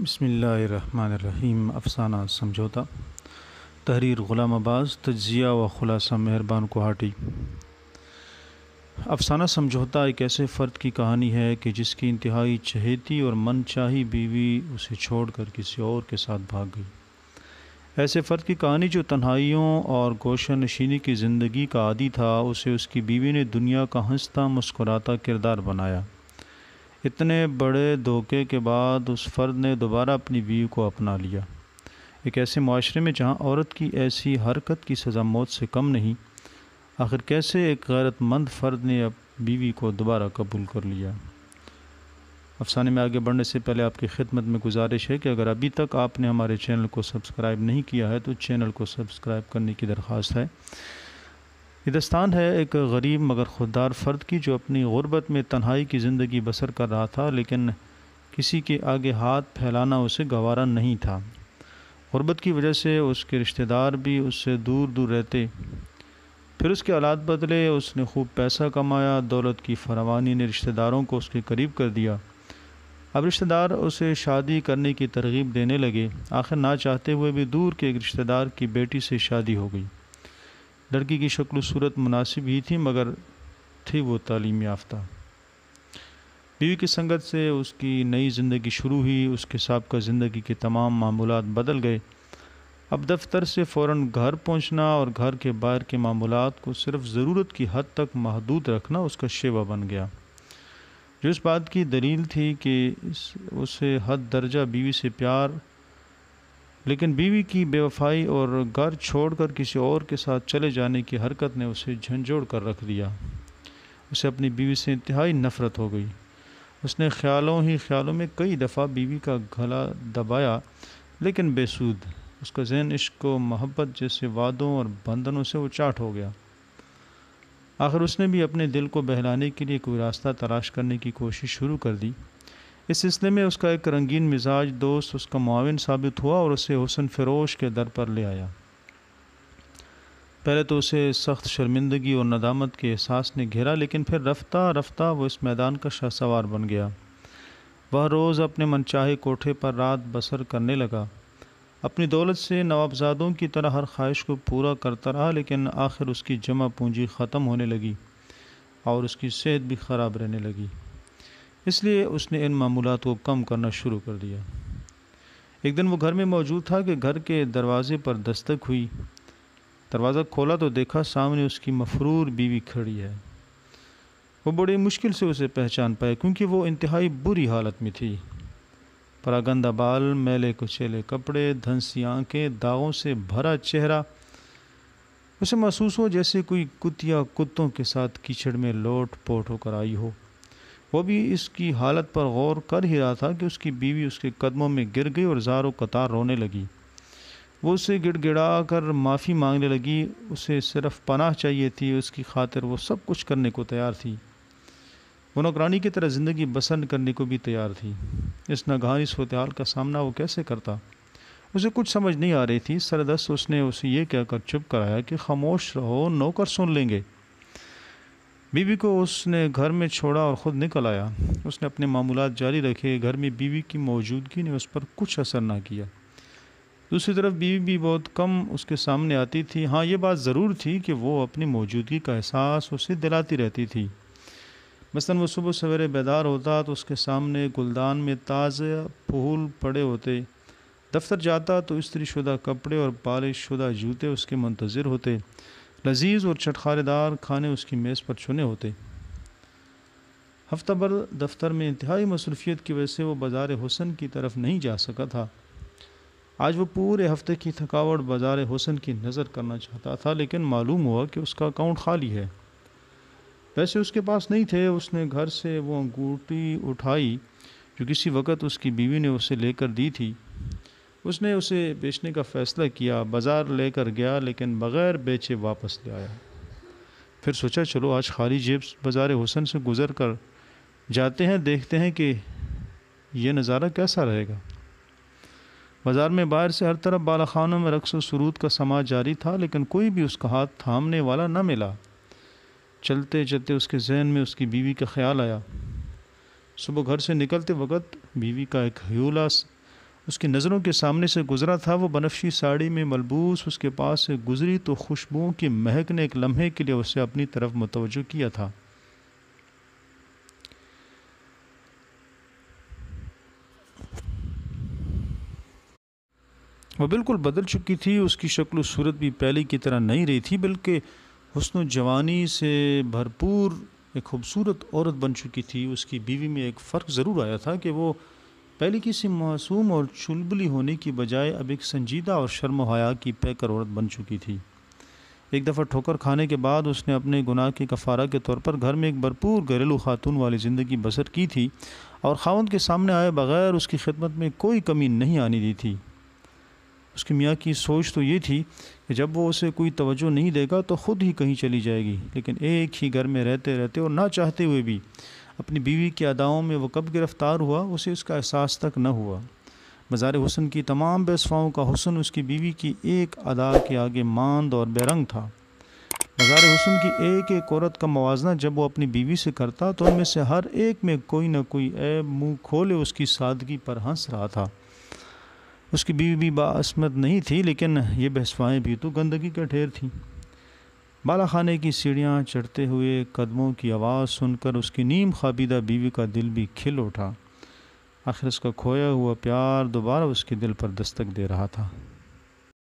بسم اللہ الرحمن الرحیم۔ افسانہ سمجھوتا، تحریر غلام عباس، تجزیہ و خلاصہ مہربان کوہاٹی۔ افسانہ سمجھوتا ایک ایسے فرد کی کہانی ہے کہ جس کی انتہائی چہیتی اور من چاہی بیوی اسے چھوڑ کر کسی اور کے ساتھ بھاگ گئی۔ ایسے فرد کی کہانی جو تنہائیوں اور گوشہ نشینی کی زندگی کا عادی تھا، اسے اس کی بیوی نے دنیا کا ہنستا مسکراتا کردار بنایا۔ اتنے بڑے دھوکے کے بعد اس فرد نے دوبارہ اپنی بیوی کو اپنا لیا۔ ایک ایسے معاشرے میں جہاں عورت کی ایسی حرکت کی سزا موت سے کم نہیں، آخر کیسے ایک غیرت مند فرد نے بیوی کو دوبارہ قبول کر لیا؟ افسانے میں آگے بڑھنے سے پہلے آپ کی خدمت میں گزارش ہے کہ اگر ابھی تک آپ نے ہمارے چینل کو سبسکرائب نہیں کیا ہے تو چینل کو سبسکرائب کرنے کی درخواست ہے۔ یہ داستان ہے ایک غریب مگر خوددار فرد کی جو اپنی غربت میں تنہائی کی زندگی بسر کر رہا تھا، لیکن کسی کے آگے ہاتھ پھیلانا اسے گوارا نہیں تھا۔ غربت کی وجہ سے اس کے رشتہ دار بھی اس سے دور دور رہتے۔ پھر اس کے حالات بدلے، اس نے خوب پیسہ کمایا، دولت کی فراوانی نے رشتہ داروں کو اس کے قریب کر دیا۔ اب رشتہ دار اسے شادی کرنے کی ترغیب دینے لگے۔ آخر نہ چاہتے ہوئے بھی دور کے ایک رشتہ دار کی بیٹی سے شادی ہو گئی۔ لڑکی کی شکل و صورت مناسب ہی تھی، مگر تھی وہ تعلیم یافتہ۔ بیوی کی سنگت سے اس کی نئی زندگی شروع ہوئی۔ اس کے سابقہ زندگی کے تمام معمولات بدل گئے۔ اب دفتر سے فوراً گھر پہنچنا اور گھر کے باہر کے معمولات کو صرف ضرورت کی حد تک محدود رکھنا اس کا شیوا بن گیا، جو اس بات کی دلیل تھی کہ اسے حد درجہ بیوی سے پیار، لیکن بیوی کی بے وفائی اور گھر چھوڑ کر کسی اور کے ساتھ چلے جانے کی حرکت نے اسے جھنجھوڑ کر رکھ دیا۔ اسے اپنی بیوی سے انتہائی نفرت ہو گئی۔ اس نے خیالوں میں کئی دفعہ بیوی کا گلا دبایا، لیکن بے سود۔ اس کا ذہن عشق و محبت جیسے وعدوں اور بندھنوں سے اچاٹ ہو گیا۔ آخر اس نے بھی اپنے دل کو بہلانے کے لیے کوئی راستہ تلاش کرنے کی کوشش شروع کر دی۔ اس سلسلے میں اس کا ایک رنگین مزاج دوست اس کا معاون ثابت ہوا اور اسے حسن فروش کے در پر لے آیا۔ پہلے تو اسے سخت شرمندگی اور ندامت کے احساس نے گھیرا، لیکن پھر رفتہ رفتہ وہ اس میدان کا شہسوار بن گیا۔ وہ روز اپنے من چاہے کوٹھے پر رات بسر کرنے لگا۔ اپنی دولت سے نوابزادوں کی طرح ہر خواہش کو پورا کرتا رہا، لیکن آخر اس کی جمع پونجی ختم ہونے لگی اور اس کی صحت بھی خراب رہنے لگی۔ اس لیے اس نے ان معمولات کو کم کرنا شروع کر دیا۔ ایک دن وہ گھر میں موجود تھا کہ گھر کے دروازے پر دستک ہوئی۔ دروازہ کھولا تو دیکھا سامنے اس کی مفرور بیوی کھڑی ہے۔ وہ بڑی مشکل سے اسے پہچان پائے، کیونکہ وہ انتہائی بری حالت میں تھی۔ پراگندہ بال، میلے کچیلے کپڑے، دھنسی آنکھیں، داغوں سے بھرا چہرہ۔ اسے محسوس ہو جیسے کوئی کتیا کتوں کے ساتھ کیچڑ میں لوٹ پوٹ ہو کر آئی ہو۔ وہ بھی اس کی حالت پر غور کر ہی رہا تھا کہ اس کی بیوی اس کے قدموں میں گر گئی اور زار و قطار رونے لگی۔ وہ اسے گڑ گڑا کر معافی مانگنے لگی۔ اسے صرف پناہ چاہیے تھی، اس کی خاطر وہ سب کچھ کرنے کو تیار تھی۔ وہ نوکرانی کی طرح زندگی بسر کرنے کو بھی تیار تھی۔ اس ناگہانی صورتحال کا سامنا وہ کیسے کرتا؟ اسے کچھ سمجھ نہیں آ رہی تھی۔ سردست اس نے اسے یہ کہہ کر چپ کرایا کہ خاموش رہو، نوکر سن لیں گے۔ بیوی کو اس نے گھر میں چھوڑا اور خود نکل آیا۔ اس نے اپنے معمولات جاری رکھے۔ گھر میں بیوی کی موجودگی نے اس پر کچھ اثر نہ کیا۔ دوسری طرف بیوی بھی بہت کم اس کے سامنے آتی تھی۔ ہاں، یہ بات ضرور تھی کہ وہ اپنی موجودگی کا احساس اسے دلاتی رہتی تھی۔ مثلاً وہ صبح سویرے بیدار ہوتا تو اس کے سامنے گلدان میں تازہ پھول پڑے ہوتے۔ دفتر جاتا تو استری شدہ کپڑے اور پالش شدہ جوتے اس کے منتظر ہوتے۔ لذیذ اور چٹخارے دار کھانے اس کی میز پر چنے ہوتے۔ ہفتہ بھر دفتر میں انتہائی مصروفیت کی وجہ سے وہ بازار حسن کی طرف نہیں جا سکا تھا۔ آج وہ پورے ہفتے کی تھکاوٹ بازار حسن کی نظر کرنا چاہتا تھا، لیکن معلوم ہوا کہ اس کا اکاؤنٹ خالی ہے۔ پیسے اس کے پاس نہیں تھے۔ اس نے گھر سے وہ انگوٹھی اٹھائی جو کسی وقت اس کی بیوی نے اسے لے کر دی تھی۔ اس نے اسے بیچنے کا فیصلہ کیا۔ بازار لے کر گیا، لیکن بغیر بیچے واپس لے آیا۔ پھر سوچا چلو آج خالی جیب بازار حسن سے گزر کر جاتے ہیں، دیکھتے ہیں کہ یہ نظارہ کیسا رہے گا۔ بازار میں باہر سے ہر طرف بالا خانوں میں رقص و سرود کا سماج جاری تھا، لیکن کوئی بھی اس کا ہاتھ تھامنے والا نہ ملا۔ چلتے چلتے اس کے ذہن میں اس کی بیوی کا خیال آیا۔ صبح گھر سے نکلتے وقت بیوی کا ایک ہیولا اس کی نظروں کے سامنے سے گزرا تھا، وہ بنفشی ساڑی میں ملبوس اس کے پاس سے گزری تو خوشبوؤں کی مہک نے ایک لمحے کے لیے اسے اپنی طرف متوجہ کیا تھا۔ وہ بالکل بدل چکی تھی، اس کی شکل و صورت بھی پہلے کی طرح نہیں رہی تھی، بلکہ حسن و جوانی سے بھرپور ایک خوبصورت عورت بن چکی تھی۔ اس کی بیوی میں ایک فرق ضرور آیا تھا کہ وہ پہلے کسی معصوم اور چلبلی ہونے کی بجائے اب ایک سنجیدہ اور شرم و حیا کی پیکر عورت بن چکی تھی۔ ایک دفعہ ٹھوکر کھانے کے بعد اس نے اپنے گناہ کے کفارہ کے طور پر گھر میں ایک بھرپور گھریلو خاتون والی زندگی بسر کی تھی اور خاوند کے سامنے آئے بغیر اس کی خدمت میں کوئی کمی نہیں آنے دی تھی۔ اس کی میاں کی سوچ تو یہ تھی کہ جب وہ اسے کوئی توجہ نہیں دے گا تو خود ہی کہیں چلی جائے گی، لیکن ایک ہی گھر میں رہتے رہتے اور نہ چاہتے ہوئے بھی اپنی بیوی کی اداؤں میں وہ کب گرفتار ہوا اسے اس کا احساس تک نہ ہوا۔ مزار حسن کی تمام بے وفاؤں کا حسن اس کی بیوی کی ایک ادا کے آگے ماند اور بے رنگ تھا۔ مزار حسن کی ایک ایک عورت کا موازنہ جب وہ اپنی بیوی سے کرتا تو ان میں سے ہر ایک میں کوئی نہ کوئی عیب منہ کھولے اس کی سادگی پر ہنس رہا تھا۔ اس کی بیوی بھی باعصمت نہیں تھی، لیکن یہ بے وفائیں بھی تو گندگی کا ڈھیر تھیں۔ بالا خانے کی سیڑھیاں چڑھتے ہوئے قدموں کی آواز سن کر اس کی نیم خوابیدہ بیوی کا دل بھی کھل اٹھا۔ آخر اس کا کھویا ہوا پیار دوبارہ اس کے دل پر دستک دے رہا تھا۔